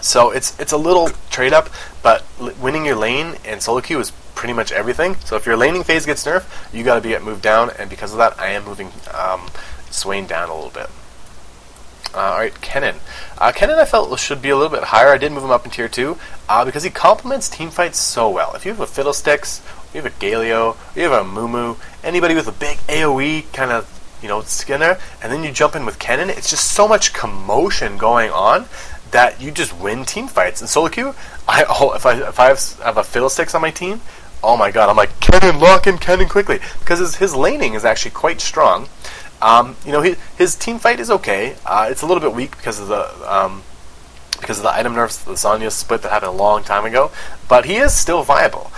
So it's a little trade up, but winning your lane in solo queue is pretty much everything. So if your laning phase gets nerfed, you got to get moved down, and because of that, I am moving Swain down a little bit. Alright, Kennen. Kennen I felt should be a little bit higher. I did move him up in tier 2 because he complements teamfights so well. If you have a Fiddlesticks, you have a Galio, you have a Mumu, anybody with a big AoE kind of skinner, and then you jump in with Kennen, it's just so much commotion going on that you just win team fights. In solo queue, if I have a Fiddlesticks on my team, oh my god, I'm like, Kennen, lock in Kennen quickly, because his laning is actually quite strong. His team fight is okay. It's a little bit weak because of the item nerfs, the Zanya split that happened a long time ago, but he is still viable.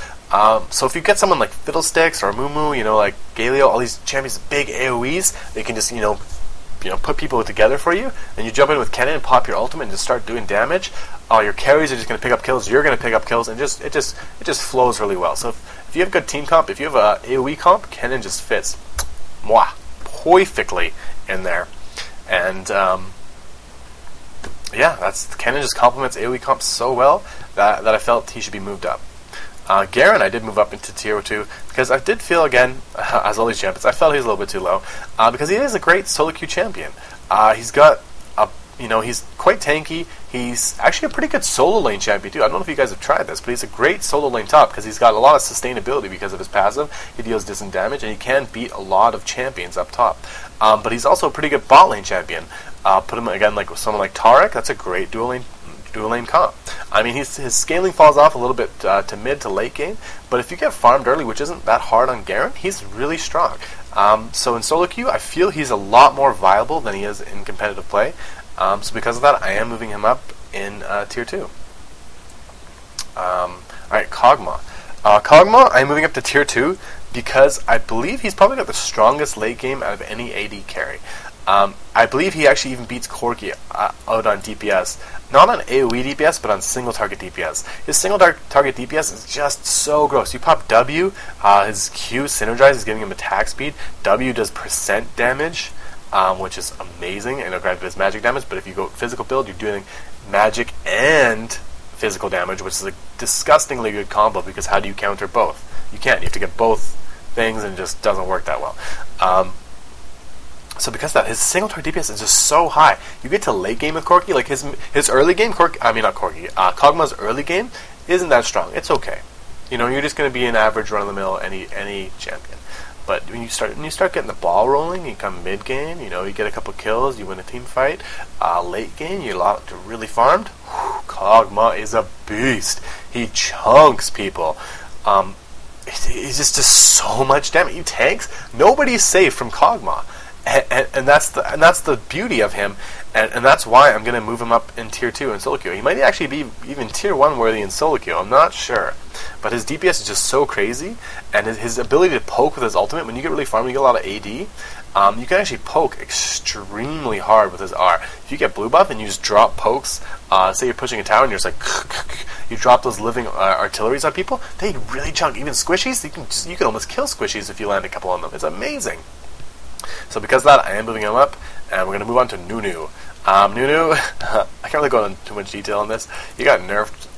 So if you get someone like Fiddlesticks or Mumu, like Galio, all these champions with big AoEs, they can just put people together for you, and you jump in with Kennen and pop your ultimate and just start doing damage. Your carries are just going to pick up kills, you're going to pick up kills, and it just flows really well. So if you have good team comp, if you have a AoE comp, Kennen just fits perfectly in there. And Kennen just complements AoE comp so well that I felt he should be moved up. Garen I did move up into tier 2 because I did feel, again, as all these champions, I felt he's a little bit too low because he is a great solo queue champion. He's got he's quite tanky. He's actually a pretty good solo lane champion too. I don't know if you guys have tried this, but he's a great solo lane top because he's got a lot of sustainability because of his passive. He deals distant damage and he can beat a lot of champions up top. But he's also a pretty good bot lane champion. Put him again like with someone like Tarek. That's a great dual lane comp. I mean, his scaling falls off a little bit to mid to late game, but if you get farmed early, which isn't that hard on Garen, he's really strong. So in solo queue, I feel he's a lot more viable than he is in competitive play. So because of that, I am moving him up in tier 2. Alright, Kog'Maw. Kog'Maw, I'm moving up to tier 2 because I believe he's probably got the strongest late game out of any AD carry. I believe he actually even beats Corki out on DPS. Not on AoE DPS, but on single target DPS. His single target DPS is just so gross. You pop W, his Q synergize is giving him attack speed. W does percent damage, which is amazing. And granted, it's magic damage, but if you go physical build, you're doing magic and physical damage, which is a disgustingly good combo because how do you counter both? You can't. You have to get both things, and it just doesn't work that well. So because of that, his single target DPS is just so high. You get to late game with Corki, like his early game, Kog'Maw's early game isn't that strong. It's okay. You're just going to be an average run-of-the-mill any champion. But when you start getting the ball rolling, you come mid game, you get a couple kills, you win a team fight. Late game, you're really farmed. Kog'Maw is a beast. He chunks people. He's just so much damage. You tanks, nobody's safe from Kog'Maw. And that's the beauty of him, and that's why I'm going to move him up in tier 2 in solo queue. He might actually be even tier 1 worthy in solo queue. I'm not sure, but his DPS is just so crazy, and his ability to poke with his ultimate. When you get really farmed, you get a lot of AD. You can actually poke extremely hard with his R. If you get blue buff and you just drop pokes, say you're pushing a tower and you're just like you drop those living artilleries on people, they really chunk. Even squishies, you can almost kill squishies if you land a couple on them. It's amazing. So because of that, I am moving him up, and we're going to move on to Nunu. Nunu, I can't really go into too much detail on this. He got nerfed,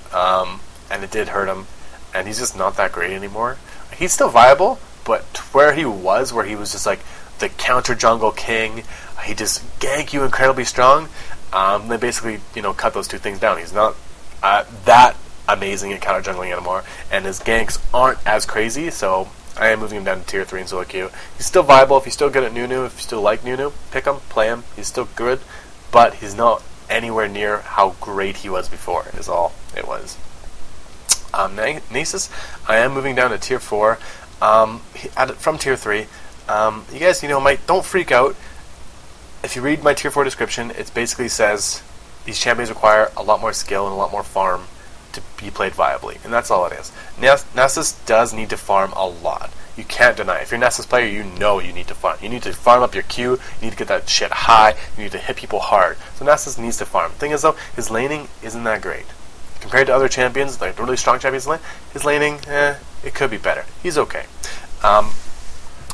and it did hurt him, and he's just not that great anymore. He's still viable, but where he was just like the counter jungle king, he just gank you incredibly strong. They basically, cut those two things down. He's not that amazing at counter jungling anymore, and his ganks aren't as crazy, so I am moving him down to tier 3 in solo queue. He's still viable if you're still good at Nunu, if you still like Nunu, pick him, play him. He's still good, but he's not anywhere near how great he was before, is all it was. Nasus, I am moving down to tier 4 from tier 3. You guys, don't freak out. If you read my tier 4 description, it basically says these champions require a lot more skill and a lot more farm to be played viably, and that's all it is. Nasus does need to farm a lot. You can't deny it. If you're a Nasus player, you need to farm. You need to farm up your Q, you need to get that shit high, you need to hit people hard. So Nasus needs to farm. The thing is though, his laning isn't that great. Compared to other champions, like really strong champions, his laning, it could be better. He's okay.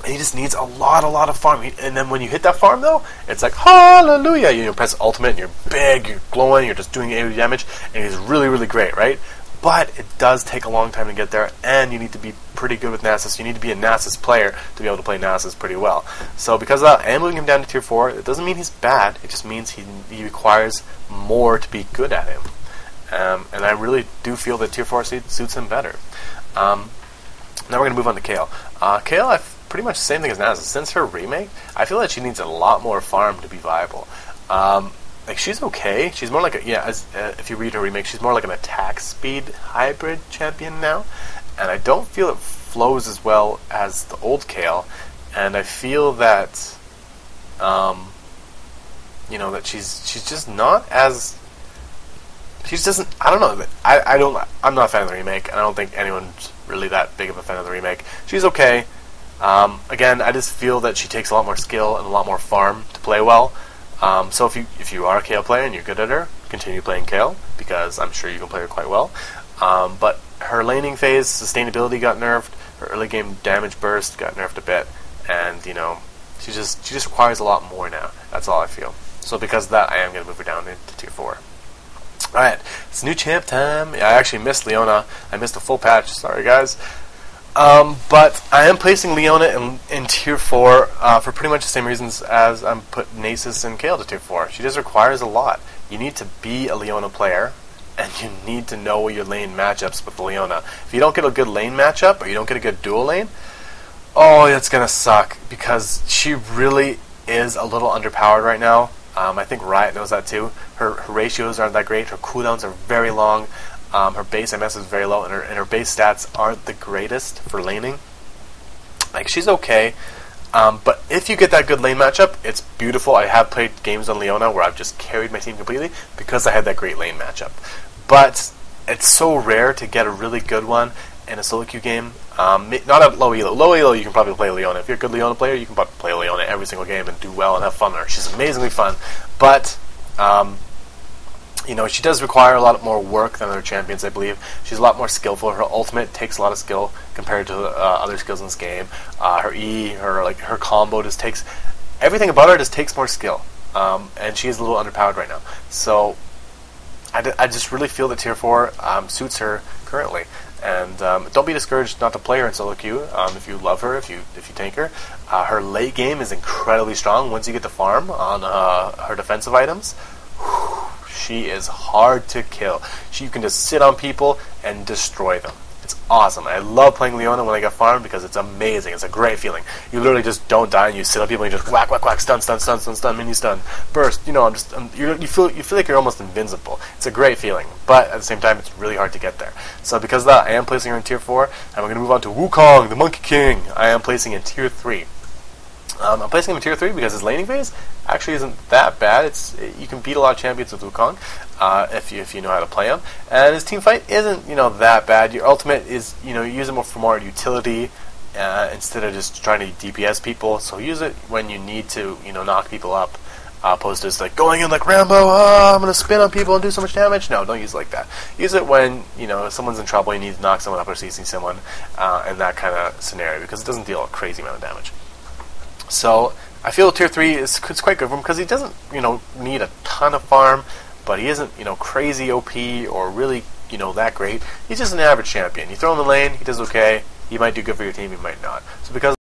And he just needs a lot of farm. And then when you hit that farm, though, it's like, hallelujah! You press ultimate, and you're big, you're glowing, you're just doing AoE damage, and he's really great, right? But it does take a long time to get there, and you need to be pretty good with Nasus. You need to be a Nasus player to be able to play Nasus pretty well. So because of that, I am moving him down to tier 4. It doesn't mean he's bad, it just means he requires more to be good at him. And I really do feel that tier 4 suits him better. Now we're going to move on to Kayle. Kayle, pretty much the same thing as Nasus. Since her remake, I feel that she needs a lot more farm to be viable. Like, she's okay. She's more like a, if you read her remake, she's more like an attack speed hybrid champion now. And I don't feel it flows as well as the old Kayle. And I feel that, that she's just not as, she just doesn't, I don't know, I'm not a fan of the remake, and I don't think anyone's really that big of a fan of the remake. She's okay. Again, I just feel that she takes a lot more skill and a lot more farm to play well. So if you are a Kayle player and you're good at her, continue playing Kayle, because I'm sure you can play her quite well. But her laning phase sustainability got nerfed. Her early game damage burst got nerfed a bit, and she just requires a lot more now. That's all I feel. So because of that, I am going to move her down into tier 4. Alright, it's new champ time. I actually missed Leona. I missed a full patch. Sorry, guys. But I am placing Leona in tier 4 for pretty much the same reasons as I'm put Nasus and Kayle to tier 4. She just requires a lot. You need to be a Leona player, and you need to know your lane matchups with Leona. If you don't get a good lane matchup, or you don't get a good dual lane, oh, it's going to suck, because she really is a little underpowered right now. I think Riot knows that too. Her ratios aren't that great. Her cooldowns are very long. Her base MS is very low, and her base stats aren't the greatest for laning. Like, she's okay, but if you get that good lane matchup, it's beautiful. I have played games on Leona where I've just carried my team completely because I had that great lane matchup. But it's so rare to get a really good one in a solo queue game. Not at low elo. Low elo, you can probably play Leona. If you're a good Leona player, you can probably play Leona every single game and do well and have fun with her. She's amazingly fun, but she does require a lot more work than other champions, I believe. She's a lot more skillful. Her ultimate takes a lot of skill compared to other skills in this game. Her E, her combo just takes, everything about her just takes more skill. And she is a little underpowered right now. So I just really feel that tier 4 suits her currently. And don't be discouraged not to play her in solo queue if you love her, if you tank her. Her late game is incredibly strong. Once you get the farm on her defensive items, she is hard to kill. You can just sit on people and destroy them. It's awesome. I love playing Leona when I get farmed because it's amazing. It's a great feeling. You literally just don't die and you sit on people and you just whack, stun, mini stun, burst. You feel like you're almost invincible. It's a great feeling, but at the same time, it's really hard to get there. So because of that, I am placing her in tier 4, and we're going to move on to Wukong, the Monkey King. I am placing in tier 3. I'm placing him in tier 3 because his laning phase actually isn't that bad. You can beat a lot of champions with Wukong if you know how to play him, and his team fight isn't that bad. Your ultimate is you use it more for more utility instead of just trying to DPS people. So use it when you need to knock people up, opposed to just like going in like Rambo. Oh, I'm gonna spin on people and do so much damage. No, don't use it like that. Use it when if someone's in trouble, you need to knock someone up or CC someone in that kind of scenario, because it doesn't deal a crazy amount of damage. So I feel tier 3 is quite good for him because he doesn't need a ton of farm, but he isn't crazy OP or really that great. He's just an average champion. You throw him in the lane, he does okay. He might do good for your team, he might not. So because